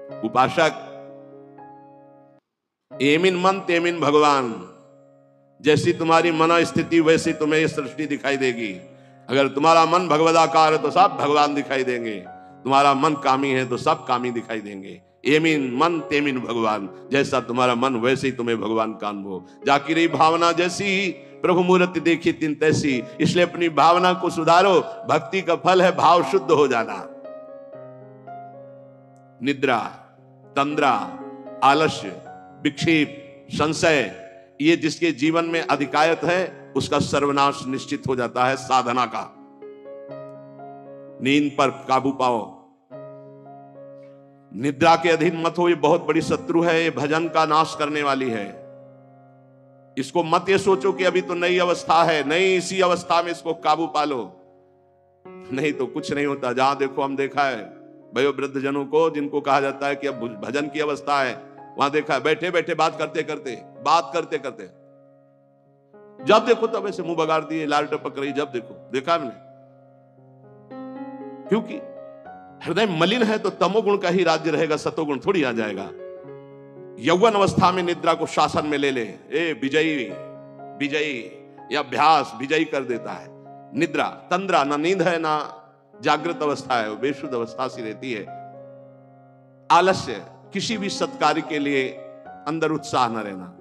उपासक, एमिन मन तेमिन भगवान, जैसी तुम्हारी मन स्थिति वैसी तुम्हें ये सृष्टि दिखाई देगी। अगर तुम्हारा मन भगवदाकार है तो सब भगवान दिखाई देंगे, तुम्हारा मन कामी है तो सब कामी दिखाई देंगे। एमिन मन तेमिन भगवान, जैसा तुम्हारा मन वैसे ही तुम्हें भगवान का अनुभव। जाकी रही भावना जैसी, प्रभु मूर्ति देखी तिन तैसी। इसलिए अपनी भावना को सुधारो। भक्ति का फल है भाव शुद्ध हो जाना। निद्रा, तंद्रा, आलस्य, विक्षेप, संशय, ये जिसके जीवन में अधिकायत है उसका सर्वनाश निश्चित हो जाता है साधना का। नींद पर काबू पाओ, निद्रा के अधीन मत हो। ये बहुत बड़ी शत्रु है, ये भजन का नाश करने वाली है। इसको मत ये सोचो कि अभी तो नई अवस्था है, नहीं, इसी अवस्था में इसको काबू पालो, नहीं तो कुछ नहीं होता। जहां देखो, हम देखा है भयो वृद्ध जनों को जिनको कहा जाता है कि अब भजन की अवस्था है, वहां देखा है बैठे बैठे बात करते करते जब देखो तब ऐसे मुंह बगाड़ दिए, लाल टपक रही, जब देखो, देखा हमने। क्योंकि हृदय मलिन है तो तमोगुण का ही राज्य रहेगा, सतोगुण थोड़ी आ जाएगा। यौवन अवस्था में निद्रा को शासन में ले ले, विजयी या अभ्यास विजयी कर देता है। निद्रा, तंद्रा, ना नींद है ना जागृत अवस्था है, वो बेशुद्ध अवस्था सी रहती है। आलस्य, किसी भी सत्कार्य के लिए अंदर उत्साह न रहना।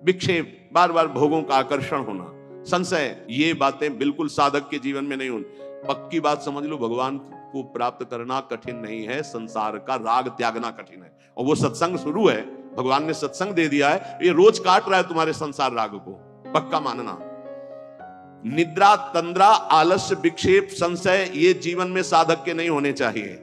विक्षेप, बार बार भोगों का आकर्षण होना। संशय, ये बातें बिल्कुल साधक के जीवन में नहीं होनी। पक्की बात समझ लो, भगवान को प्राप्त करना कठिन नहीं है, संसार का राग त्यागना कठिन है। और वो सत्संग शुरू है, भगवान ने सत्संग दे दिया है, ये रोज काट रहा है तुम्हारे संसार राग को, पक्का मानना। निद्रा, तंद्रा, आलस्य, विक्षेप, संशय, ये जीवन में साधक के नहीं होने चाहिए।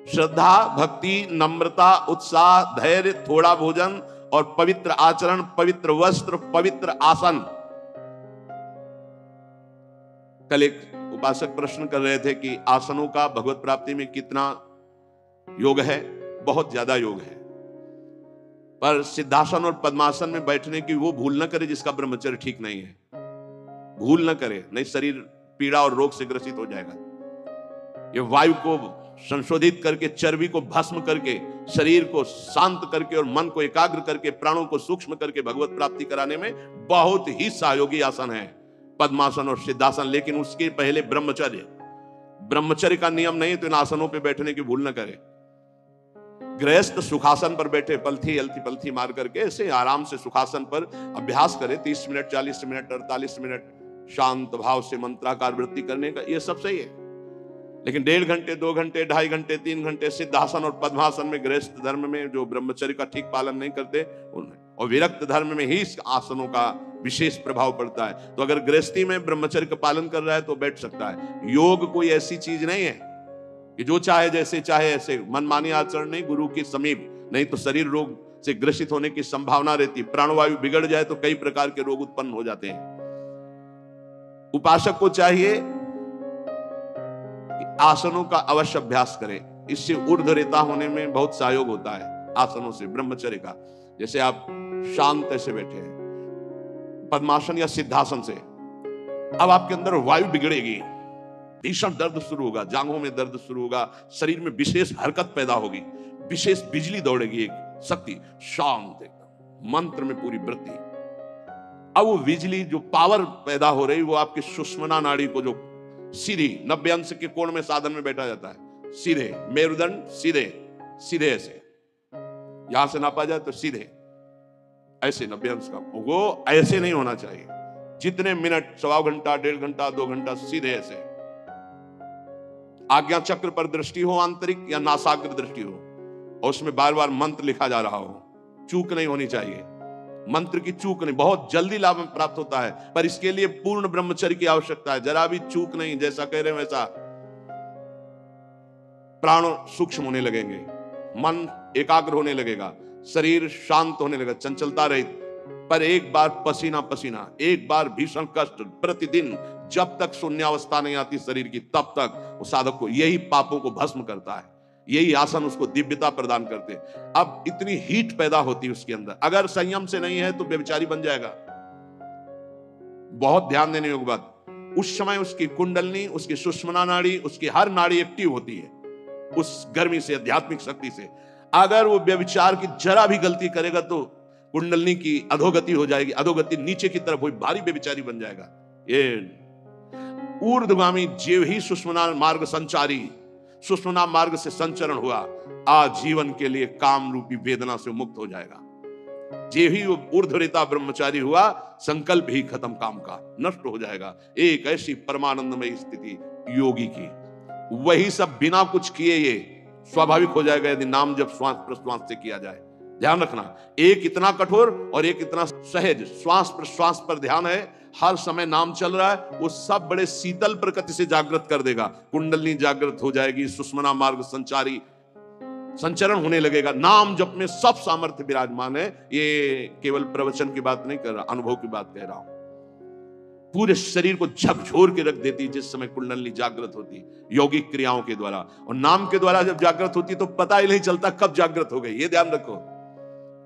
श्रद्धा, भक्ति, नम्रता, उत्साह, धैर्य, थोड़ा भोजन और पवित्र आचरण, पवित्र वस्त्र, पवित्र आसन। कल एक उपासक प्रश्न कर रहे थे कि आसनों का भगवत प्राप्ति में कितना योग है। बहुत ज्यादा योग है, पर सिद्धासन और पद्मासन में बैठने की वो भूल न करे जिसका ब्रह्मचर्य ठीक नहीं है। भूल न करे, नहीं शरीर पीड़ा और रोग से ग्रसित हो जाएगा। ये वायु को संशोधित करके, चर्बी को भस्म करके, शरीर को शांत करके और मन को एकाग्र करके, प्राणों को सूक्ष्म करके भगवत प्राप्ति कराने में बहुत ही सहयोगी आसन है पद्मासन और सिद्धासन। लेकिन उसके पहले ब्रह्मचर्य का नियम नहीं, तो इन आसनों पे बैठने की भूल न करे। गृहस्थ सुखासन पर बैठे, पलथी अलथी पलथी मार करके ऐसे आराम से सुखासन पर अभ्यास करे, 30 मिनट, 40 मिनट, 48 मिनट शांत भाव से मंत्राकार वृत्ति करने का, ये सब सही है। लेकिन 1.5 घंटे, 2 घंटे, 2.5 घंटे, 3 घंटे सिद्धासन और पद्मासन में, गृहस्थ धर्म में जो ब्रह्मचर्य का ठीक पालन नहीं करते उन्हें, और विरक्त धर्म में ही इस आसनों का विशेष प्रभाव पड़ता है। तो अगर गृहस्थी में ब्रह्मचर्य का पालन कर रहा है तो बैठ सकता है। योग कोई ऐसी चीज नहीं है कि जो चाहे जैसे चाहे ऐसे मनमानी आचरण नहीं, गुरु के समीप, नहीं तो शरीर रोग से ग्रसित होने की संभावना रहती। प्राणवायु बिगड़ जाए तो कई प्रकार के रोग उत्पन्न हो जाते हैं। उपासक को चाहिए कि आसनों का अवश्य अभ्यास करे, इससे ऊर्ध्वरेता होने में बहुत सहयोग होता है आसनों से, ब्रह्मचर्य का। जैसे आप शांत ऐसे बैठे हैं पद्मासन या सिद्धासन से, अब आपके अंदर वायु बिगड़ेगी, भीषण दर्द शुरू होगा, जांघों में दर्द शुरू होगा, शरीर में विशेष हरकत पैदा होगी, विशेष बिजली दौड़ेगी, एक शक्ति, शांत एकदम, मंत्र में पूरी वृत्ति। अब वो बिजली जो पावर पैदा हो रही, वो आपकी सुषुम्ना नाड़ी को, जो सीधी 90 अंश के कोण में साधन में बैठा जाता है, सीधे मेरुदंड, सीधे ऐसे, यहां से नापा जाए तो सीधे ऐसे 90 अंश का, वो ऐसे नहीं होना चाहिए। जितने मिनट, 1.25 घंटा, 1.5 घंटा, 2 घंटा, सीधे ऐसे। आज्ञा चक्र पर दृष्टि हो आंतरिक या नासाग्र दृष्टि हो, और उसमें बार बार मंत्र लिखा जा रहा हो, चूक नहीं होनी चाहिए। मंत्र की चूक नहीं, बहुत जल्दी लाभ प्राप्त होता है, पर इसके लिए पूर्ण ब्रह्मचर्य की आवश्यकता है। जरा भी चूक नहीं, जैसा कह रहे हैं वैसा। प्राण सूक्ष्म होने लगेंगे, मन एकाग्र होने लगेगा, शरीर शांत होने लगेगा, चंचलता रहित। पर एक बार पसीना पसीना, एक बार भीषण कष्ट प्रतिदिन, जब तक शून्यावस्था नहीं आती शरीर की, तब तक वो साधक को यही पापों को भस्म करता है। यही आसन उसको दिव्यता प्रदान करते हैं। अब इतनी हीट पैदा होती है उसके अंदर, अगर संयम से नहीं है तो बेविचारी बन जाएगा। बहुत ध्यान देने योग्य बात, उस समय उसकी कुंडलनी, उसकी सुषुम्ना नाड़ी, उसकी हर नाड़ी एक्टिव होती है, उस गर्मी से, आध्यात्मिक शक्ति से। अगर वो व्यभिचार की जरा भी गलती करेगा तो कुंडलनी की अधोगति हो जाएगी, अधोगति नीचे की तरफ, वही भारी व्यभिचारी बन जाएगा। ये ऊर्ध्वगामी जीव ही सुषुम्ना मार्ग संचारी, सुषुम्ना मार्ग से संचरण हुआ, आजीवन के लिए काम रूपी वेदना से मुक्त हो जाएगा। जीव ही ऊर्ध्वरेता ब्रह्मचारी हुआ, संकल्प ही खत्म काम का, नष्ट हो जाएगा। एक ऐसी परमानंदमय स्थिति योगी की, वही सब बिना कुछ किए ये स्वाभाविक हो जाएगा यदि नाम जब श्वास प्रश्वास से किया जाए। ध्यान रखना, एक इतना कठोर और एक इतना सहज, श्वास प्रश्वास पर ध्यान है, हर समय नाम चल रहा है, वो सब बड़े शीतल प्रकृति से जागृत कर देगा। कुंडली जागृत हो जाएगी, सुषुम्ना मार्ग संचारी संचरण होने लगेगा। नाम जप में सब सामर्थ्य विराजमान है। ये केवल प्रवचन की बात नहीं कर रहा, अनुभव की बात कह रहा हूं। पूरे शरीर को झकझोर के रख देती जिस समय कुंडली जागृत होती यौगिक क्रियाओं के द्वारा, और नाम के द्वारा जब जागृत होती तो पता ही नहीं चलता कब जागृत हो गई। ये ध्यान रखो,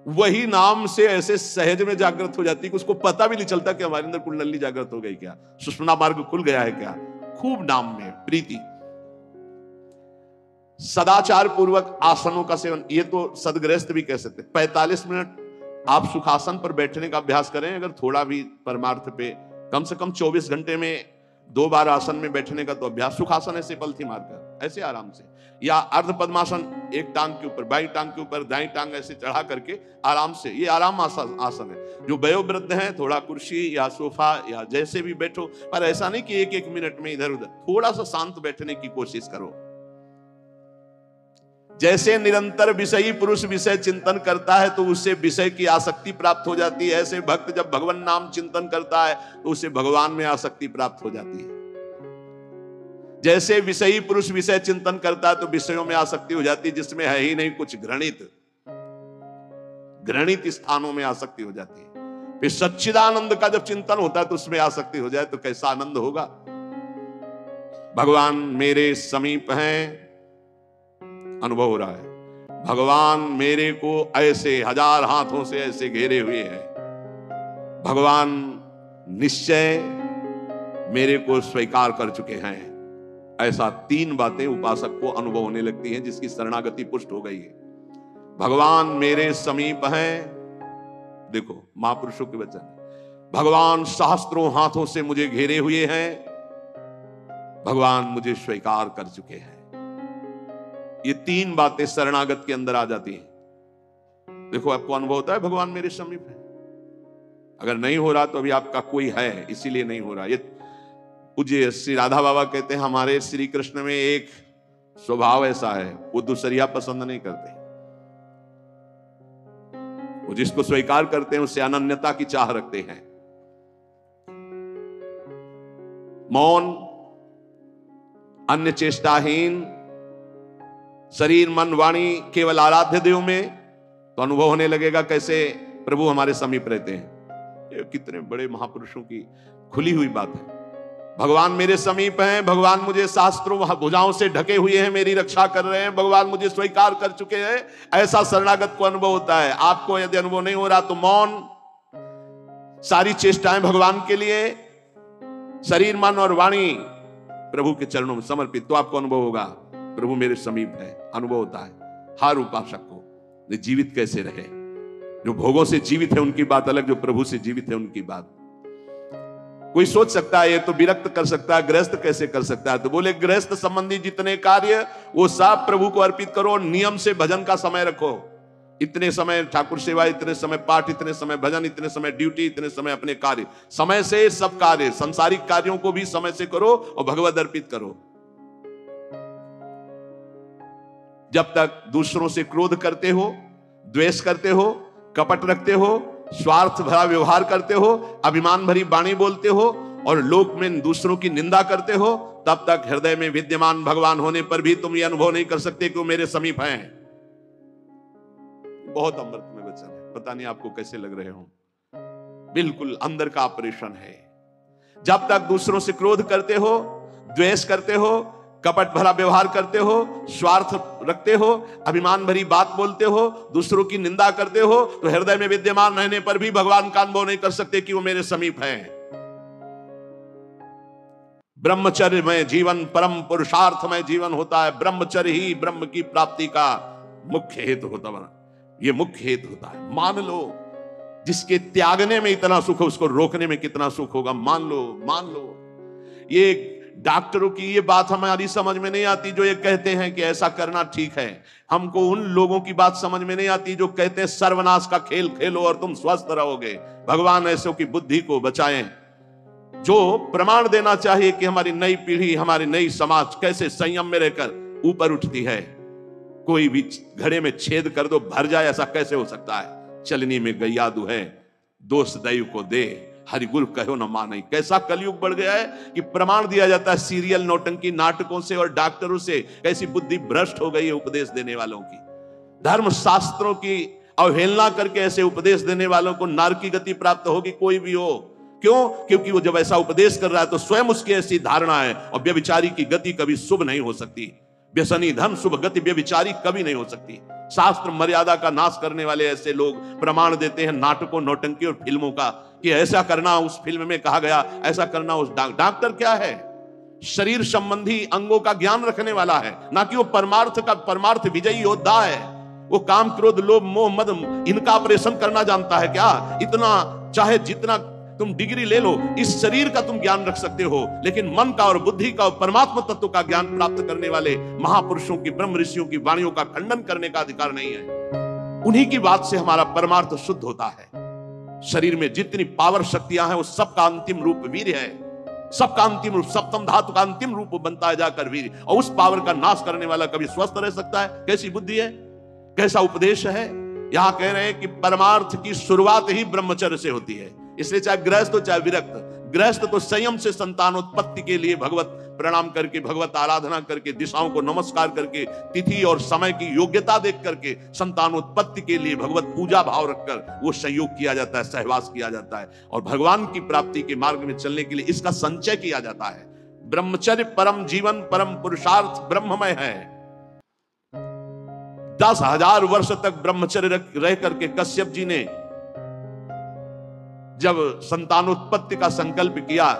वही नाम से ऐसे सहज में जागृत हो जाती कि उसको पता भी नहीं चलता कि हमारे अंदर कुंडली जागृत हो गई क्या, सुषुम्ना मार्ग खुल गया है क्या। खूब नाम में प्रीति, सदाचार पूर्वक आसनों का सेवन, ये तो सदगृहस्थ भी कह सकते। 45 मिनट आप सुखासन पर बैठने का अभ्यास करें, अगर थोड़ा भी परमार्थ पे, कम से कम 24 घंटे में 2 बार आसन में बैठने का तो अभ्यास। सुखासन ऐसे पलथी मारकर ऐसे आराम से, या अर्ध पद्मासन, एक टांग के ऊपर, बाई टांग के ऊपर दाई टांग ऐसे चढ़ा करके आराम से, ये आराम आसन है। जो वयोवृद्ध है थोड़ा कुर्सी या सोफा या जैसे भी बैठो, पर ऐसा नहीं कि एक मिनट में इधर उधर, थोड़ा सा शांत बैठने की कोशिश करो। जैसे निरंतर विषयी पुरुष विषय चिंतन करता है तो उससे विषय की आसक्ति प्राप्त हो जाती है, ऐसे भक्त जब भगवान नाम चिंतन करता है तो उसे भगवान में आसक्ति प्राप्त हो जाती है। जैसे विषयी पुरुष विषय चिंतन करता है तो विषयों में आसक्ति हो जाती है, जिसमें है ही नहीं कुछ, घृणित स्थानों में आसक्ति हो जाती है। फिर सच्चिदानंद का जब चिंतन होता है तो उसमें आसक्ति हो जाए तो कैसा आनंद होगा। भगवान मेरे समीप हैं, अनुभव हो रहा है, भगवान मेरे को ऐसे 1000 हाथों से ऐसे घेरे हुए हैं, भगवान निश्चय मेरे को स्वीकार कर चुके हैं। ऐसा 3 बातें उपासक को अनुभव होने लगती हैं जिसकी शरणागति पुष्ट हो गई है। भगवान मेरे समीप हैं, देखो महापुरुषों के वचन, भगवान सहस्त्रों हाथों से मुझे घेरे हुए हैं, भगवान मुझे स्वीकार कर चुके हैं। ये 3 बातें शरणागत के अंदर आ जाती हैं। देखो आपको अनुभव होता है भगवान मेरे समीप है। अगर नहीं हो रहा तो अभी आपका कोई है, इसीलिए नहीं हो रहा। ये पूज्य श्री राधा बाबा कहते हैं हमारे श्री कृष्ण में एक स्वभाव ऐसा है, वो दूसरिया पसंद नहीं करते, वो जिसको स्वीकार करते हैं उससे अनन्यता की चाह रखते हैं। मौन, अन्य चेष्टाहीन, शरीर मन वाणी केवल आराध्य देव में, तो अनुभव होने लगेगा कैसे प्रभु हमारे समीप रहते हैं। ये कितने बड़े महापुरुषों की खुली हुई बात है। भगवान मेरे समीप हैं, भगवान मुझे शास्त्रों भुजाओं से ढके हुए हैं, मेरी रक्षा कर रहे हैं, भगवान मुझे स्वीकार कर चुके हैं। ऐसा शरणागत को अनुभव होता है। आपको यदि अनुभव नहीं हो रहा तो मौन, सारी चेष्टाएं भगवान के लिए, शरीर मन और वाणी प्रभु के चरणों में समर्पित, तो आपको अनुभव होगा प्रभु मेरे समीप है। अनुभव होता है हर उपासक को। जीवित कैसे रहे, जो भोगों से जीवित है उनकी बात अलग, जो प्रभु से जीवित है उनकी बात। कोई सोच सकता है ये तो विरक्त कर सकता है, गृहस्थ कैसे कर सकता है, तो बोले गृहस्थ संबंधी जितने कार्य वो सब प्रभु को अर्पित करो, नियम से भजन का समय रखो। इतने समय ठाकुर सेवा, इतने समय पाठ, इतने समय भजन, इतने समय ड्यूटी, इतने समय अपने कार्य, समय से सब कार्य, संसारिक कार्यों को भी समय से करो और भगवत अर्पित करो। जब तक दूसरों से क्रोध करते हो, द्वेष करते हो, कपट रखते हो, स्वार्थ भरा व्यवहार करते हो, अभिमान भरी वाणी बोलते हो और लोक में दूसरों की निंदा करते हो, तब तक हृदय में विद्यमान भगवान होने पर भी तुम ये अनुभव नहीं कर सकते कि वो मेरे समीप हैं। बहुत अमृत में वचन है, पता नहीं आपको कैसे लग रहे हो, बिल्कुल अंदर का ऑपरेशन है। जब तक दूसरों से क्रोध करते हो, द्वेष करते हो, कपट भरा व्यवहार करते हो, स्वार्थ रखते हो, अभिमान भरी बात बोलते हो, दूसरों की निंदा करते हो, तो हृदय में विद्यमान रहने पर भी भगवान का अनुभव नहीं कर सकते कि वो मेरे समीप हैं। ब्रह्मचर्यमय जीवन परम पुरुषार्थमय जीवन होता है। ब्रह्मचर्य ही ब्रह्म की प्राप्ति का मुख्य हेतु होता है। ये मुख्य हेतु होता है। मान लो जिसके त्यागने में इतना सुख है, उसको रोकने में कितना सुख होगा। मान लो ये डॉक्टरों की ये बात हमारी समझ में नहीं आती जो ये कहते हैं कि ऐसा करना ठीक है। हमको उन लोगों की बात समझ में नहीं आती जो कहते हैं सर्वनाश का खेल खेलो और तुम स्वस्थ रहोगे। भगवान ऐसों की बुद्धि को बचाएं। जो प्रमाण देना चाहिए कि हमारी नई पीढ़ी, हमारी नई समाज कैसे संयम में रहकर ऊपर उठती है। कोई भी घड़े में छेद कर दो भर जाए, ऐसा कैसे हो सकता है। चलनी में गैयादू है, दोष दैव को दे, हरि गुरु कहो न माने। कैसा कलयुग बढ़ गया है कि प्रमाण दिया जाता है सीरियल नौटंकी नाटकों से और डॉक्टरों से। कैसी बुद्धि भ्रष्ट हो गई है उपदेश देने वालों की। धर्म शास्त्रों की अवहेलना करके ऐसे उपदेश देने वालों को नरक की गति प्राप्त होगी, कोई भी हो। क्यों? क्योंकि वो जब ऐसा उपदेश कर रहा है तो स्वयं उसकी ऐसी धारणा है। और व्यभिचारी की गति कभी शुभ नहीं हो सकती। व्यसनी धन शुभ गति व्यभिचारी कभी नहीं हो सकती। शास्त्र मर्यादा का नाश करने वाले ऐसे लोग प्रमाण देते हैं नाटकों, नौटंकी और फिल्मों का कि ऐसा करना उस फिल्म में कहा गया, ऐसा करना उस। डॉक्टर क्या है? शरीर संबंधी अंगों का ज्ञान रखने वाला है, ना कि वो परमार्थ विजयी योद्धा है। वो काम क्रोध लोभ मोह मद इनका ऑपरेशन करना जानता है क्या? इतना चाहे जितना तुम डिग्री ले लो, इस शरीर का तुम ज्ञान रख सकते हो, लेकिन मन का और बुद्धि का और परमात्मा तत्व का ज्ञान प्राप्त करने वाले महापुरुषों की, ब्रह्म ऋषियों की वाणियों का खंडन करने का अधिकार नहीं है। उन्हीं की बात से हमारा परमार्थ शुद्ध होता है। शरीर में जितनी पावर शक्तियां हैं, वो सबका अंतिम रूप वीर्य है। सबका अंतिम रूप, सप्तम धातु का अंतिम रूप बनता है जाकर वीर्य। और उस पावर का नाश करने वाला कभी स्वस्थ रह सकता है? कैसी बुद्धि है, कैसा उपदेश है। यहां कह रहे हैं कि परमार्थ की शुरुआत ही ब्रह्मचर्य से होती है। इसलिए चाहे गृहस्थ हो चाहे विरक्त, गृहस्थ तो संयम से संतानोत्पत्ति के लिए भगवत प्रणाम करके, भगवत आराधना करके, दिशाओं को नमस्कार करके, तिथि और समय की योग्यता देख करके संतानोत्पत्ति के लिए भगवत पूजा भाव रखकर वो संयोग किया जाता है, सहवास किया जाता है। और भगवान की प्राप्ति के मार्ग में चलने के लिए इसका संचय किया जाता है। ब्रह्मचर्य परम जीवन, परम पुरुषार्थ ब्रह्ममय है। 10,000 वर्ष तक ब्रह्मचर्य रह करके कश्यप जी ने जब संतानोत्पत्ति का संकल्प किया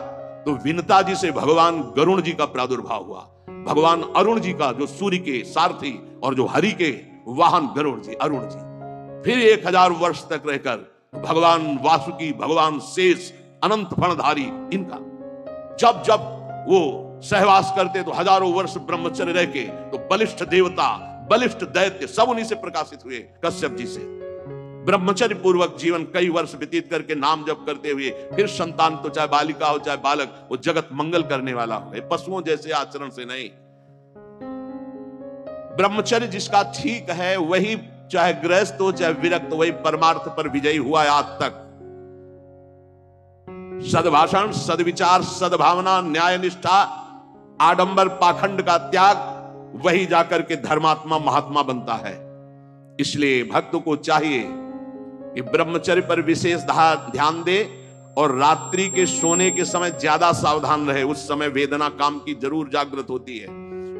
तो विनता जी से भगवान गरुण जी का प्रादुर्भाव हुआ। भगवान अरुण जी का, जो सूर्य के सारथी और जो हरि के वाहन गरुण जी, अरुण जी। फिर 1000 वर्ष तक रहकर भगवान वासुकी, भगवान शेष, अनंत फणधारी, इनका जब जब वो सहवास करते तो हजारों वर्ष ब्रह्मचर्य रह के तो बलिष्ठ देवता, बलिष्ठ दैत्य सब उन्हीं से प्रकाशित हुए, कश्यप जी से। ब्रह्मचर्य पूर्वक जीवन कई वर्ष व्यतीत करके नाम जप करते हुए फिर संतान, तो चाहे बालिका हो चाहे बालक, वो जगत मंगल करने वाला हो, पशुओं जैसे आचरण से नहीं। ब्रह्मचर्य जिसका ठीक है वही, चाहे गृहस्थ हो चाहे विरक्त, वही परमार्थ पर विजयी हुआ है आज तक। सद्भाषण, सद्विचार, सद्भावना, न्याय निष्ठा, आडंबर पाखंड का त्याग, वही जाकर के धर्मात्मा महात्मा बनता है। इसलिए भक्त को चाहिए कि ब्रह्मचर्य पर विशेष ध्यान दे और रात्रि के सोने के समय ज्यादा सावधान रहे। उस समय वेदना काम की जरूर जागृत होती है।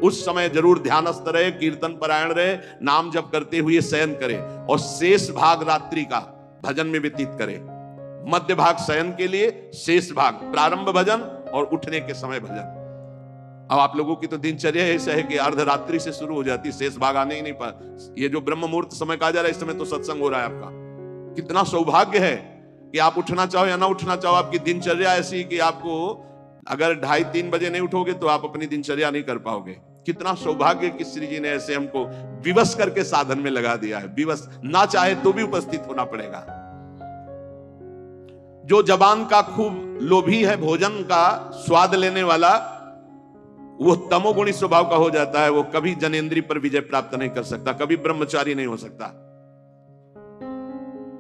उस समय जरूर ध्यानस्थ रहे, कीर्तन परायण रहे, नाम जप करते हुए शयन करे और शेष भाग रात्रि का भजन में व्यतीत करे। मध्य भाग शयन के लिए, शेष भाग प्रारंभ भजन और उठने के समय भजन। अब आप लोगों की तो दिनचर्या ऐसा है कि अर्धरात्रि से शुरू हो जाती, शेष भाग आने ही नहीं पाता। ये जो ब्रह्म मुहूर्त समय कहा जा रहा है, इस समय तो सत्संग हो रहा है आपका। कितना सौभाग्य है कि आप उठना चाहो या ना उठना चाहो, आपकी दिनचर्या ऐसी कि आपको अगर 2:30-3 बजे नहीं उठोगे तो आप अपनी दिनचर्या नहीं कर पाओगे। कितना सौभाग्य कि श्री जी ने ऐसे हमको विवश करके साधन में लगा दिया है। विवश ना चाहे तो भी उपस्थित होना पड़ेगा। जो जबान का खूब लोभी है, भोजन का स्वाद लेने वाला, वो तमोगुणी स्वभाव का हो जाता है। वो कभी जनेंद्रिय पर विजय प्राप्त नहीं कर सकता, कभी ब्रह्मचारी नहीं हो सकता।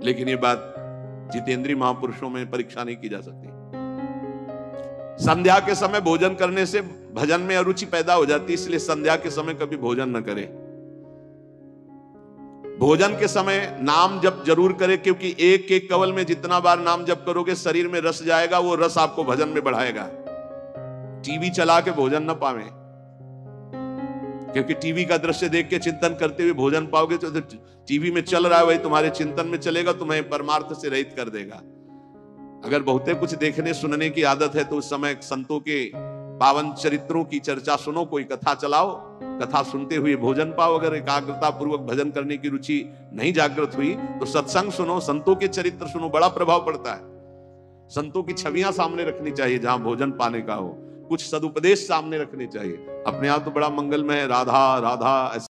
लेकिन ये बात जितेंद्रीय महापुरुषों में परीक्षा नहीं की जा सकती। संध्या के समय भोजन करने से भजन में अरुचि पैदा हो जाती, इसलिए संध्या के समय कभी भोजन न करें। भोजन के समय नाम जप जरूर करें, क्योंकि एक एक कवल में जितना बार नाम जप करोगे शरीर में रस जाएगा, वो रस आपको भजन में बढ़ाएगा। टीवी चला के भोजन न पावे, क्योंकि टीवी का दृश्य देख के चिंतन करते हुए भोजन पाओगे तो टीवी में चल रहा है वही तुम्हारे चिंतन में चलेगा, तुम्हें परमार्थ से रहित कर देगा। अगर बहुते कुछ देखने सुनने की आदत है तो उस समय संतों के पावन चरित्रों की चर्चा सुनो, कोई कथा चलाओ, कथा सुनते हुए भोजन पाओ। अगर एकाग्रता पूर्वक भजन करने की रुचि नहीं जागृत हुई तो सत्संग सुनो, संतों के चरित्र सुनो, बड़ा प्रभाव पड़ता है। संतों की छवियां सामने रखनी चाहिए जहां भोजन पाने का हो, कुछ सदुपदेश सामने रखने चाहिए। अपने आप तो बड़ा मंगलमय, राधा राधा